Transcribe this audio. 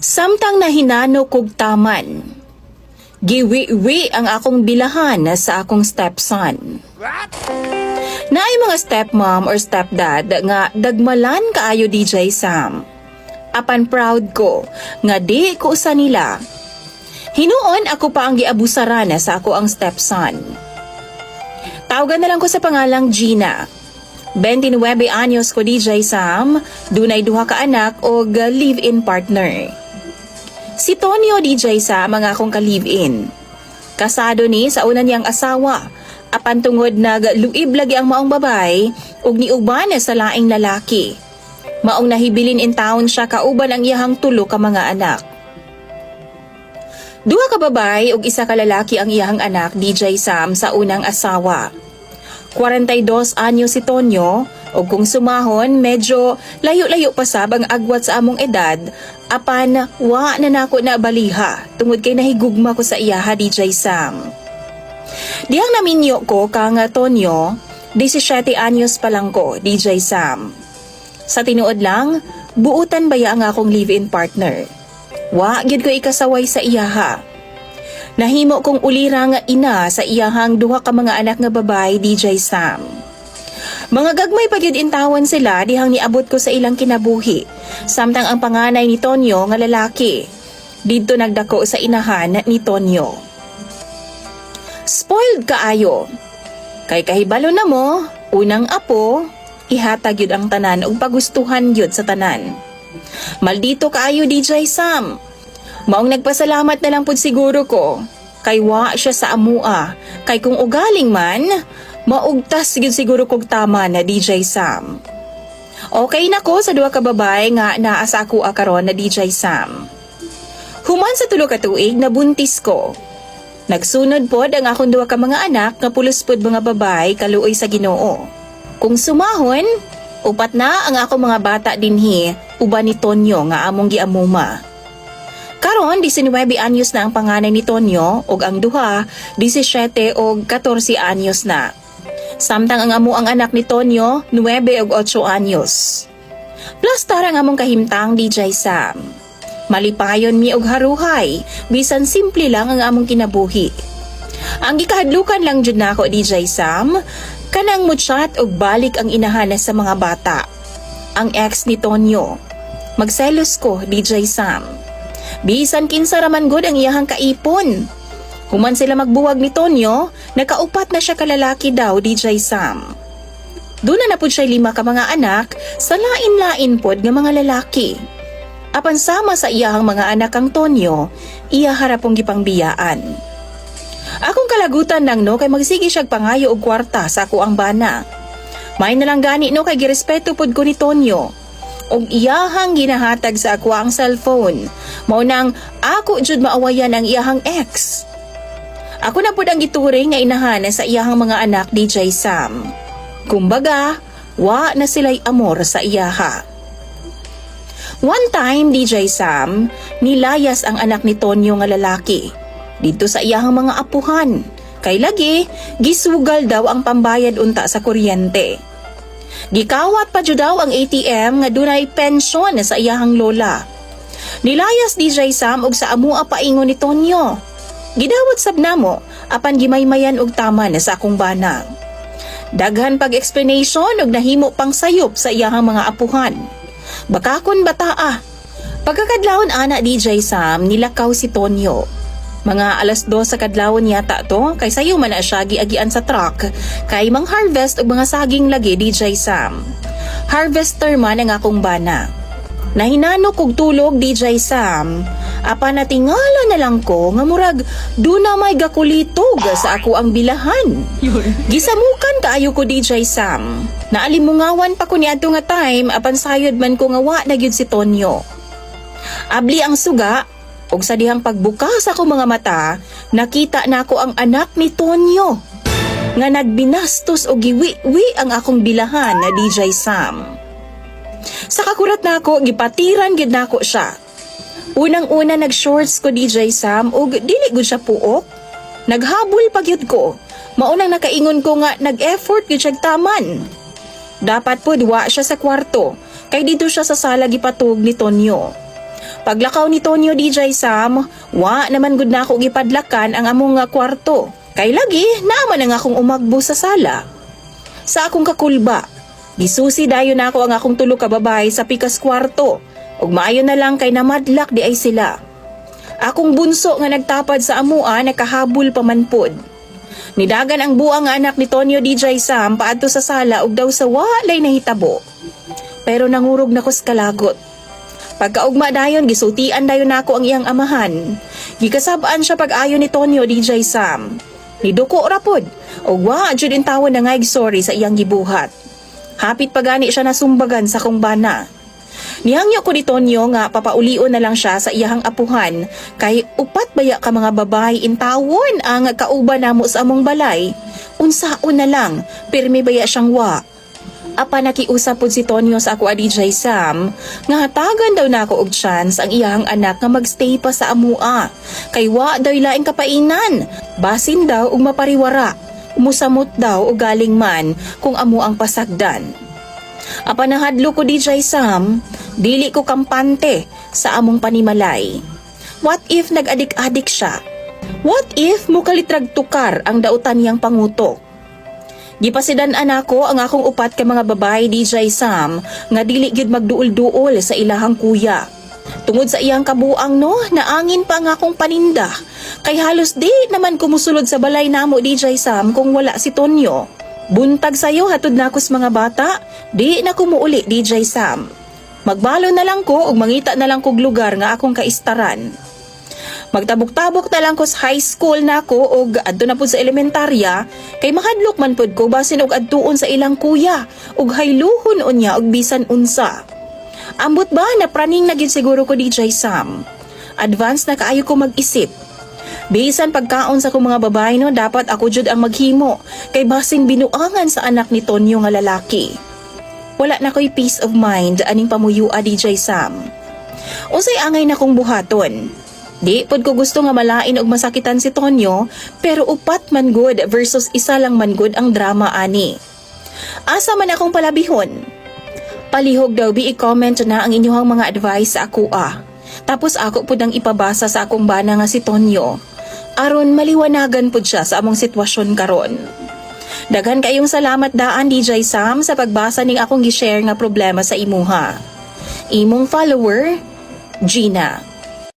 Samtang nahinano kog taman, giwi-wi ang akong bilahan sa akong stepson. Naay mga stepmom or stepdad nga dagmalan kaayo DJ Sam. Apan proud ko nga di ko usa nila. Hinuon ako pa ang giabusaran sa ako ang stepson. Tawagan na lang ko sa pangalang Gina. 29 anyos ko DJ Sam, dunay duha ka anak o live-in partner. Si Tonyo DJ Sam ang akong ka-live-in. Kasado ni sa una niyang asawa, apan tungod nagluib lagi ang maong babay ug niuban sa laing lalaki. Maong nahibilin in town siya kauban ang iyahang tulo ka mga anak. Duha ka babay ug isa ka lalaki ang iyahang anak DJ Sam sa unang asawa. 42 anyo si Tonyo o kung sumahon medyo layo-layo pa sab ang agwat sa among edad apan wa na nako na baliha tungod kay nahigugma ko sa iyaha DJ Sam. Diyang naminyo ko kang Tonyo, 17 anyos pa lang ko DJ Sam. Sa tinuod lang, buutan baya ang akong live-in partner. Wa gyud ko ikasaway sa iyaha. Nahimo kong ulira nga ina sa iyahang duha ka mga anak nga babay DJ Sam. Mga gagmay pa gyud intawan sila dihang niabot ko sa ilang kinabuhi. Samtang ang panganay ni Tonyo nga lalaki didto nagdako sa inahan ni Tonyo. Spoiled kaayo. Kay kahibalo na mo, unang apo, ihatag yun ang tanan ug pagustuhan yun sa tanan. Maldito kaayo DJ Sam. Maong nagpasalamat na lang pud siguro ko. Kay wa siya sa amua. Kay kung ugaling man, maugtas gyud siguro kog tama na DJ Sam. Okay na ko sa duha ka babay nga naa sa ako karon na DJ Sam. Human sa tulo ka tuig nabuntis ko. Nagsunod pod ang akong duha ka mga anak nga pulos pod mga babay kaluoy sa Ginoo. Kung sumahon, upat na ang akong mga bata dinhi uban ni Tonyo nga among giamuma. Karon 19 anyos na ang panganay ni Tonyo ug ang duha 17 ug 14 anyos na. Samtang ang amo ang anak ni Tonyo 9 ug 8 anyos. Plus tarang among kahimtang DJ Sam. Malipayon mi og haruhay, bisan simple lang ang among kinabuhi. Ang gikahadlukan lang jud nako DJ Sam, kanang mutsyat og balik ang inahan sa mga bata. Ang ex ni Tonyo. Magselos ko DJ Sam. Bisan kinsa raman gud ang iyahang kaipon. Human sila magbuwag ni Tonyo, nakaupat na siya kalalaki daw DJ Sam. Duna na pud siya 5 ka mga anak sa lain-lain pod nga mga lalaki. Apan sama sa iyahang mga anak ang Tonyo, iya harapong gipangbiyaan. Akong kalagutan nang no kay magsige siyag pangayo og kwarta sa ako ang bana. May nalang gani no kay girespeto pod ko ni Tonyo. Og iyahang ginahatag sa ako ang cellphone. Mao nang ako jud maawayan ang iyahang ex. Ako na pud ang gituring nga inahan sa iyahang mga anak DJ Sam. Kumbaga, wa na sila'y amor sa iyaha. One time DJ Sam, nilayas ang anak ni Tonyo nga lalaki dito sa iyahang mga apuhan. Kay lagi, gisugal daw ang pambayad unta sa kuryente. Gikawat pa jud daw ang ATM nga dunay pensyon sa iyahang lola. Nilayas DJ Sam og sa amua paingon ni Tonyo. Gidawat sab namo apan gimaymayan og tama na sa akong bana. Daghan pag-explanation og nahimo pang sayop sa iyahang mga apuhan. Bakakon bataa. Pagkakadlawon ana DJ Sam nilakaw si Tonyo. Mga alas 2 sa kadlawon yata to kay sayo man na siya giagian sa truck kay mang harvest og mga saging lagi DJ Sam. Harvester man ang akong bana. Nahinano kog tulog DJ Sam. Apan natingala na lang ko nga murag duna may gakulitog sa ako ang bilahan. Gisamukan kaayo ko DJ Sam. Naalimungawan pa ko niadto nga time apan sayod man ko nga wa na gyud si Tonyo. Abli ang suga. Og sa dihang pagbukas ako mga mata, nakita na ako ang anak ni Tonyo nga nagbinastos og giwi-wi ang akong bilahan na DJ Sam. Sa kakurat na ako, gipatiran gid nako siya. Unang-una nag-shorts ko DJ Sam og dili gud siya puok. Naghabol pa gyud ko. Maunang nakaingon ko nga nag-effort gyud siya taman. Dapat pud wa siya sa kwarto kay dito siya sa sala gipatug ni Tonyo. Paglakaw ni Tonyo DJ Sam, wa naman gud na ako gipadlakan ang among nga kwarto. Kay lagi, naman ang akong umagbo sa sala. Sa akong kakulba, gisusi dayon ako ang akong tulo ka babae sa pikas kwarto. Ug maayo na lang kay namadlak di ay sila. Akong bunso nga nagtapad sa amua nakahabol pamanpod. Nidagan ang buang nga anak ni Tonyo DJ Sam paadto sa sala ug daw sa walay nahitabo. Pero nangurog na ko sa kalagot. Pagkaugma dayon gisultian dayon nako ang iyang amahan. Gikasabaan siya pag-ayo ni Tonyo DJ Sam. Niduko ra pod ug wa jud intawon na nga sorry sa iyang gibuhat. Hapit pagani siya nasumbagan sa kong bana. Nihangyo ko ni Tonyo nga papaulion na lang siya sa iyahang apuhan kay upat baya ka mga babae intawon ang kauban namo sa among balay. Unsaon na lang, pirmi baya siyang wa. Apa nakiusap pod si Tonyo sa ako DJ Sam nga hatagan daw nako og chance ang iyang anak nga magstay pa sa amua kay wa daw laing kapainan basin daw og mapariwara musamot daw og galing man kung amo ang pasagdan. Apa nahadlo ko DJ Sam, dili ko kampante sa among panimalay. What if nag-adik-adik siya? What if mukalitrag tukar ang dautan niyang pangutok? Gipasidan-an ako ang akong upat ka mga babae DJ Sam nga dili gyud magduol-duol sa ilahang kuya. Tungod sa iyang kabuang no, naangin pa ang akong paninda. Kay halos di naman kumusulod sa balay namo DJ Sam kung wala si Tonyo. Buntag sayo hatod na ako sa mga bata, di na kumuuli DJ Sam. Magbalo na lang ko ug mangita na lang kog lugar nga akong kaistaran. Magtabok-tabok na lang ko sa high school na ko og adto na pud sa elementarya kay mahadlok man pud ko basin og adtuon sa ilang kuya ug hayluhon unya og bisan unsa. Ambot ba na praning na gid siguro ko DJ Sam. Advance na kaayo ko mag-isip. Bisan pagkaon sa akong mga babae no, dapat ako jud ang maghimo kay basin binuangan sa anak ni Tonyo nga lalaki. Wala na ko'y peace of mind aning pamuyua DJ Sam. Unsay angay na kong buhaton. Di pod ko gusto nga malain og masakitan si Tonyo pero upat man good versus isa lang man good ang drama ani. Asa man akong palabihon. Palihog daw i-comment na ang inyong mga advice sa ako Tapos ako pod ang ipabasa sa akong bana nga si Tonyo. Aron maliwanagan pod siya sa among sitwasyon karon. Daghan kayong salamat daan DJ Sam sa pagbasa ning akong gi-share nga problema sa imuha. Imong follower, Gina.